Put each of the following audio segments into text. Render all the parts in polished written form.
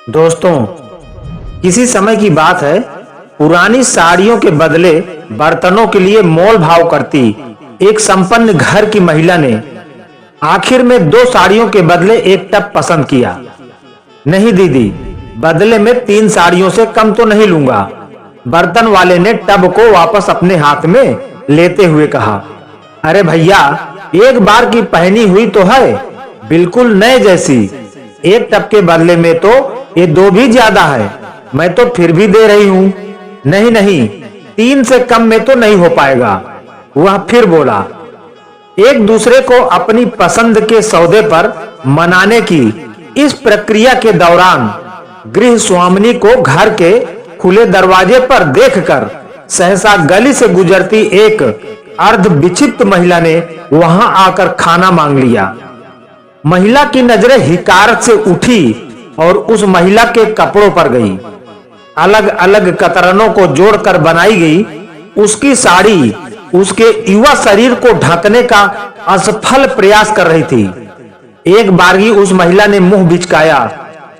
दोस्तों, किसी समय की बात है। पुरानी साड़ियों के बदले बर्तनों के लिए मोल भाव करती एक संपन्न घर की महिला ने आखिर में 2 साड़ियों के बदले एक टब पसंद किया। नहीं दीदी, बदले में 3 साड़ियों से कम तो नहीं लूंगा। बर्तन वाले ने टब को वापस अपने हाथ में लेते हुए कहा, अरे भैया, एक बार की पहनी हुई तो है, बिल्कुल नए जैसी। एक टब के बदले में तो ये 2 भी ज्यादा है। मैं तो फिर भी दे रही हूं। नहीं नहीं, 3 से कम में तो नहीं हो पाएगा। वह फिर बोला। एक दूसरे को अपनी पसंद के सौदे पर मनाने की इस प्रक्रिया के दौरान गृह स्वामिनी को घर के खुले दरवाजे पर देखकर सहसा गली से गुजरती एक अर्ध विक्षिप्त महिला ने वहां आकर खाना मांग लिया। महिला की नजरें हिकारत से उठी और उस महिला के कपड़ों पर गई। अलग अलग कतरनों को जोड़कर बनाई गई उसकी साड़ी उसके युवा शरीर को ढकने का असफल प्रयास कर रही थी। एक बारगी उस महिला ने मुंह बिचकाया,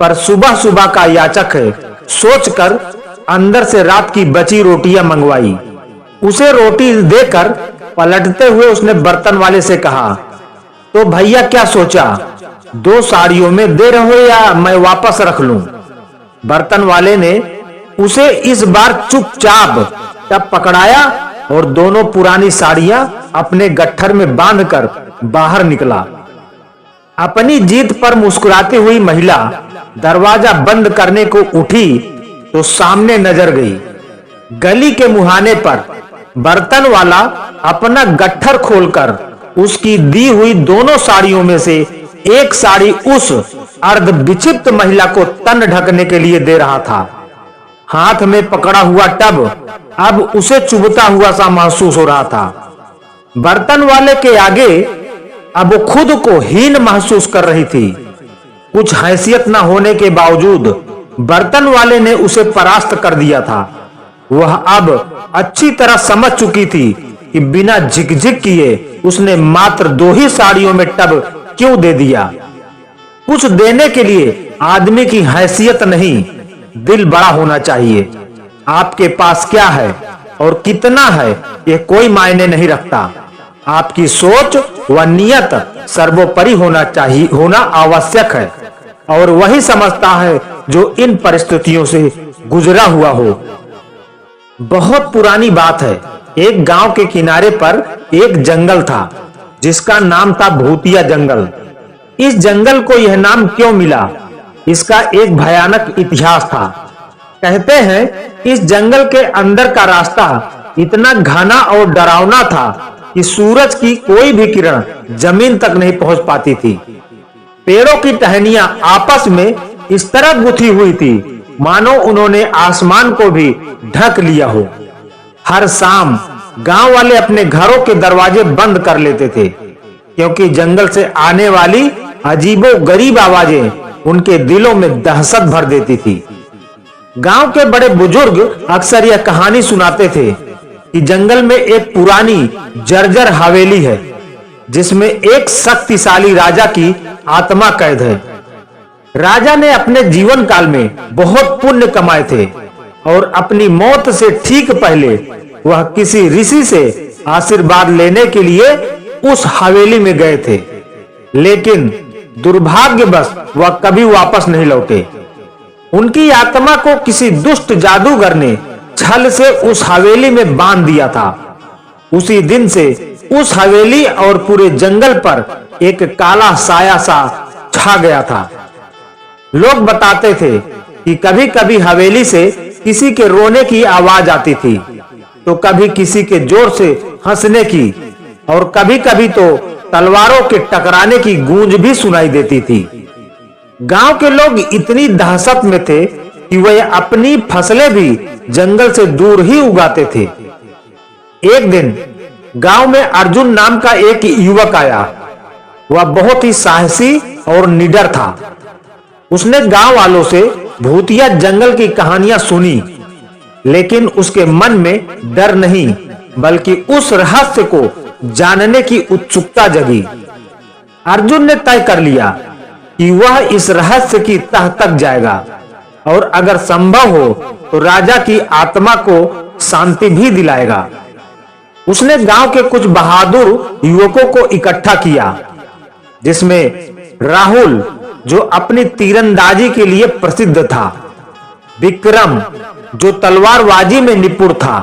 पर सुबह सुबह का याचक है सोचकर अंदर से रात की बची रोटियां मंगवाई। उसे रोटी देकर पलटते हुए उसने बर्तन वाले से कहा, तो भैया क्या सोचा, 2 साड़ियों में दे रहे हो या मैं वापस रख लूं? बर्तन वाले ने उसे इस बार चुपचाप टब पकड़ाया और दोनों पुरानी साड़ियां अपने गट्ठर में बांधकर बाहर निकला। अपनी जीत पर मुस्कुराती हुई महिला दरवाजा बंद करने को उठी तो सामने नजर गई। गली के मुहाने पर बर्तन वाला अपना गट्ठर खोलकर उसकी दी हुई दोनों साड़ियों में से एक साड़ी उस अर्ध विक्षिप्त महिला को तन ढकने के लिए दे रहा था। हाथ में पकड़ा हुआ टब अब उसे चुभता हुआ सा महसूस हो रहा था। बर्तन वाले के आगे अब वो खुद को हीन महसूस कर रही थी। कुछ हैसियत न होने के बावजूद बर्तन वाले ने उसे परास्त कर दिया था। वह अब अच्छी तरह समझ चुकी थी कि बिना झिकझिक किए उसने मात्र 2 ही साड़ियों में टब क्यों दे दिया। कुछ देने के लिए आदमी की हैसियत नहीं, दिल बड़ा होना चाहिए। आपके पास क्या है और कितना है यह कोई मायने नहीं रखता। आपकी सोच व नियत सर्वोपरि होना आवश्यक है, और वही समझता है जो इन परिस्थितियों से गुजरा हुआ हो। बहुत पुरानी बात है। एक गांव के किनारे पर एक जंगल था जिसका नाम था भूतिया जंगल। इस जंगल को यह नाम क्यों मिला, इसका एक भयानक इतिहास था। कहते हैं इस जंगल के अंदर का रास्ता इतना घना और डरावना था कि सूरज की कोई भी किरण जमीन तक नहीं पहुंच पाती थी। पेड़ों की टहनियां आपस में इस तरह गुथी हुई थी मानो उन्होंने आसमान को भी ढक लिया हो। हर शाम गांव वाले अपने घरों के दरवाजे बंद कर लेते थे, क्योंकि जंगल से आने वाली अजीबो गरीब आवाजें उनके दिलों में दहशत भर देती थी। गांव के बड़े बुजुर्ग अक्सर यह कहानी सुनाते थे कि जंगल में एक पुरानी जर्जर हवेली है जिसमें एक शक्तिशाली राजा की आत्मा कैद है। राजा ने अपने जीवन काल में बहुत पुण्य कमाए थे और अपनी मौत से ठीक पहले वह किसी ऋषि से आशीर्वाद लेने के लिए उस हवेली में गए थे, लेकिन दुर्भाग्यवश वह कभी वापस नहीं लौटे। उनकी आत्मा को किसी दुष्ट जादूगर ने छल से उस हवेली में बांध दिया था। उसी दिन से उस हवेली और पूरे जंगल पर एक काला साया सा छा गया था। लोग बताते थे कि कभी-कभी हवेली से किसी के रोने की आवाज आती थी, तो कभी किसी के जोर से हंसने की, और कभी-कभी तो तलवारों के टकराने की गूंज भी सुनाई देती थी। गांव के लोग इतनी दहशत में थे कि वे अपनी फसलें भी जंगल से दूर ही उगाते थे। एक दिन गांव में अर्जुन नाम का एक युवक आया। वह बहुत ही साहसी और निडर था। उसने गांव वालों से भूतिया जंगल की कहानियां सुनी, लेकिन उसके मन में डर नहीं बल्कि उस रहस्य को जानने की उत्सुकता जगी। अर्जुन ने तय कर लिया कि वह इस रहस्य की तह तक जाएगा और अगर संभव हो तो राजा की आत्मा को शांति भी दिलाएगा। उसने गांव के कुछ बहादुर युवकों को इकट्ठा किया, जिसमें राहुल जो अपनी तीरंदाजी के लिए प्रसिद्ध था, विक्रम जो तलवारबाजी में निपुण था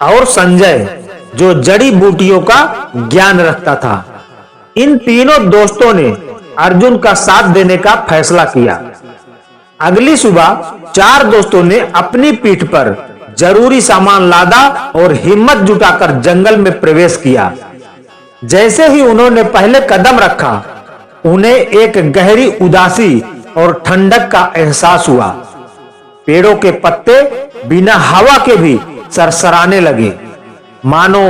और संजय जो जड़ी बूटियों का ज्ञान रखता था। इन तीनों दोस्तों ने अर्जुन का साथ देने का फैसला किया। अगली सुबह चार दोस्तों ने अपनी पीठ पर जरूरी सामान लादा और हिम्मत जुटाकर जंगल में प्रवेश किया। जैसे ही उन्होंने पहले कदम रखा, उन्हें एक गहरी उदासी और ठंडक का एहसास हुआ। पेड़ों के पत्ते बिना हवा के भी सरसराने लगे, मानो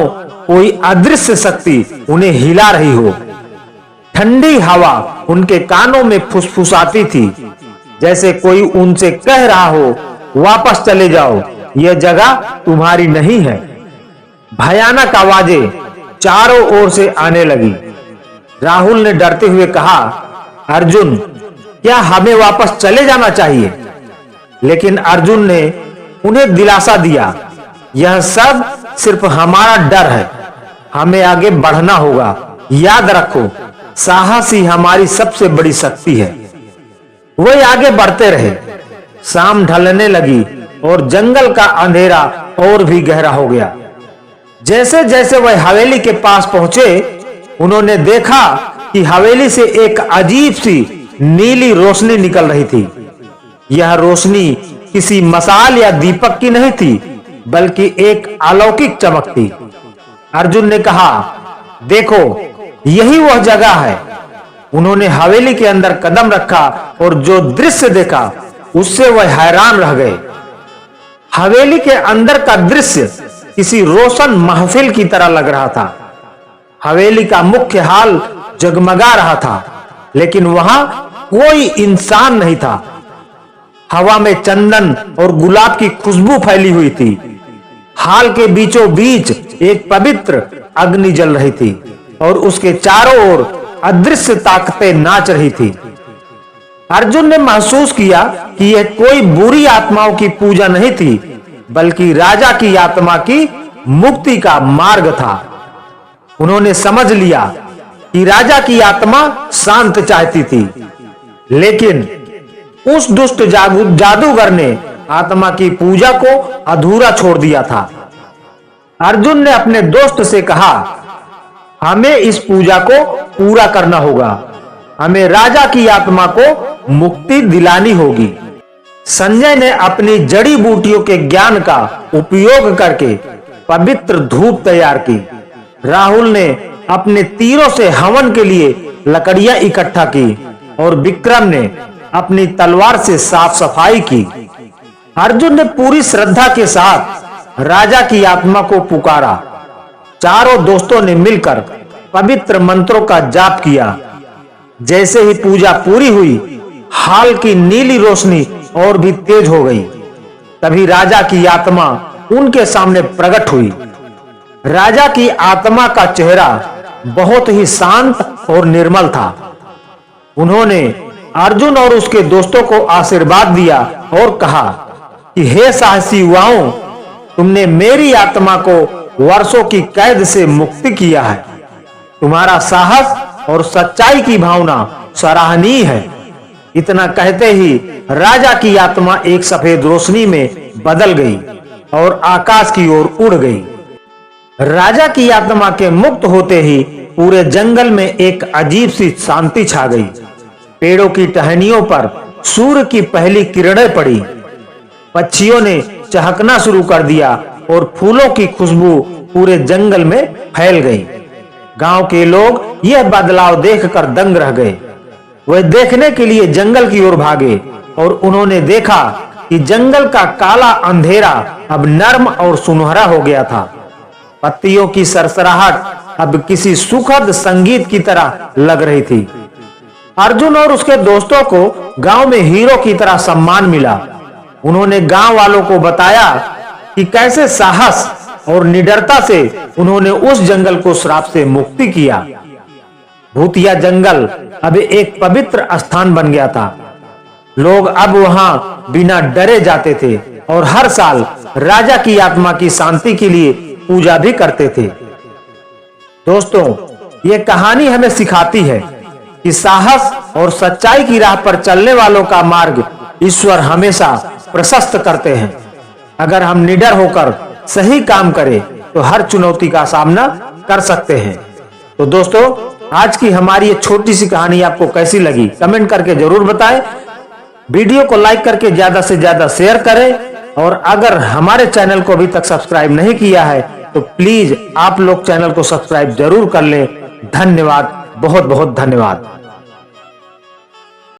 कोई अदृश्य शक्ति उन्हें हिला रही हो। ठंडी हवा उनके कानों में फुसफुसाती थी, जैसे कोई उनसे कह रहा हो, वापस चले जाओ, यह जगह तुम्हारी नहीं है। भयानक आवाजें चारों ओर से आने लगी। राहुल ने डरते हुए कहा, अर्जुन, क्या हमें वापस चले जाना चाहिए? लेकिन अर्जुन ने उन्हें दिलासा दिया, यह सब सिर्फ हमारा डर है, हमें आगे बढ़ना होगा। याद रखो, साहस ही हमारी सबसे बड़ी शक्ति है। वे आगे बढ़ते रहे। शाम ढलने लगी और जंगल का अंधेरा और भी गहरा हो गया। जैसे जैसे वह हवेली के पास पहुंचे, उन्होंने देखा कि हवेली से एक अजीब सी नीली रोशनी निकल रही थी। यह रोशनी किसी मसाल या दीपक की नहीं थी, बल्कि एक अलौकिक चमक थी। अर्जुन ने कहा, देखो, यही वह जगह है। उन्होंने हवेली के अंदर कदम रखा और जो दृश्य देखा, उससे वह हैरान रह गए। हवेली के अंदर का दृश्य किसी रोशन महफिल की तरह लग रहा था। हवेली का मुख्य हाल जगमगा रहा था, लेकिन वहां कोई इंसान नहीं था। हवा में चंदन और गुलाब की खुशबू फैली हुई थी। हाल के बीचों बीच एक पवित्र अग्नि जल रही थी और उसके चारों ओर अदृश्य ताकतें नाच रही थी। अर्जुन ने महसूस किया कि यह कोई बुरी आत्माओं की पूजा नहीं थी, बल्कि राजा की आत्मा की मुक्ति का मार्ग था। उन्होंने समझ लिया कि राजा की आत्मा शांत चाहती थी, लेकिन उस दुष्ट जादूगर ने आत्मा की पूजा को अधूरा छोड़ दिया था। अर्जुन ने अपने दोस्त से कहा, हमें इस पूजा को पूरा करना होगा। हमें राजा की आत्मा को मुक्ति दिलानी होगी। संजय ने अपनी जड़ी बूटियों के ज्ञान का उपयोग करके पवित्र धूप तैयार की। राहुल ने अपने तीरों से हवन के लिए लकड़ियां इकट्ठा की और विक्रम ने अपनी तलवार से साफ सफाई की। अर्जुन ने पूरी श्रद्धा के साथ राजा की आत्मा को पुकारा। चारों दोस्तों ने मिलकर पवित्र मंत्रों का जाप किया। जैसे ही पूजा पूरी हुई, हाल की नीली रोशनी और भी तेज हो गई। तभी राजा की आत्मा उनके सामने प्रकट हुई। राजा की आत्मा का चेहरा बहुत ही शांत और निर्मल था। उन्होंने अर्जुन और उसके दोस्तों को आशीर्वाद दिया और कहा कि हे साहसी युवाओं, तुमने मेरी आत्मा को वर्षों की कैद से मुक्ति किया है। तुम्हारा साहस और सच्चाई की भावना सराहनीय है। इतना कहते ही राजा की आत्मा एक सफेद रोशनी में बदल गई और आकाश की ओर उड़ गई। राजा की आत्मा के मुक्त होते ही पूरे जंगल में एक अजीब सी शांति छा गई। पेड़ों की टहनियों पर सूर्य की पहली किरणें पड़ी। पक्षियों ने चहकना शुरू कर दिया और फूलों की खुशबू पूरे जंगल में फैल गई। गांव के लोग यह बदलाव देखकर दंग रह गए। वे देखने के लिए जंगल की ओर भागे और उन्होंने देखा कि जंगल का काला अंधेरा अब नर्म और सुनहरा हो गया था। पत्तियों की सरसराहट अब किसी सुखद संगीत की तरह लग रही थी। अर्जुन और उसके दोस्तों को गांव में हीरो की तरह सम्मान मिला। उन्होंने गांव वालों को बताया कि कैसे साहस और निडरता से उन्होंने उस जंगल को श्राप से मुक्ति किया। भूतिया जंगल अब एक पवित्र स्थान बन गया था। लोग अब वहां बिना डरे जाते थे और हर साल राजा की आत्मा की शांति के लिए पूजा भी करते थे। दोस्तों, ये कहानी हमें सिखाती है कि साहस और सच्चाई की राह पर चलने वालों का मार्ग ईश्वर हमेशा प्रशस्त करते हैं। अगर हम निडर होकर सही काम करें तो हर चुनौती का सामना कर सकते हैं। तो दोस्तों, आज की हमारी ये छोटी सी कहानी आपको कैसी लगी कमेंट करके जरूर बताएं। वीडियो को लाइक करके ज्यादा से ज्यादा शेयर करें और अगर हमारे चैनल को अभी तक सब्सक्राइब नहीं किया है तो प्लीज आप लोग चैनल को सब्सक्राइब जरूर कर लें। धन्यवाद, बहुत बहुत धन्यवाद।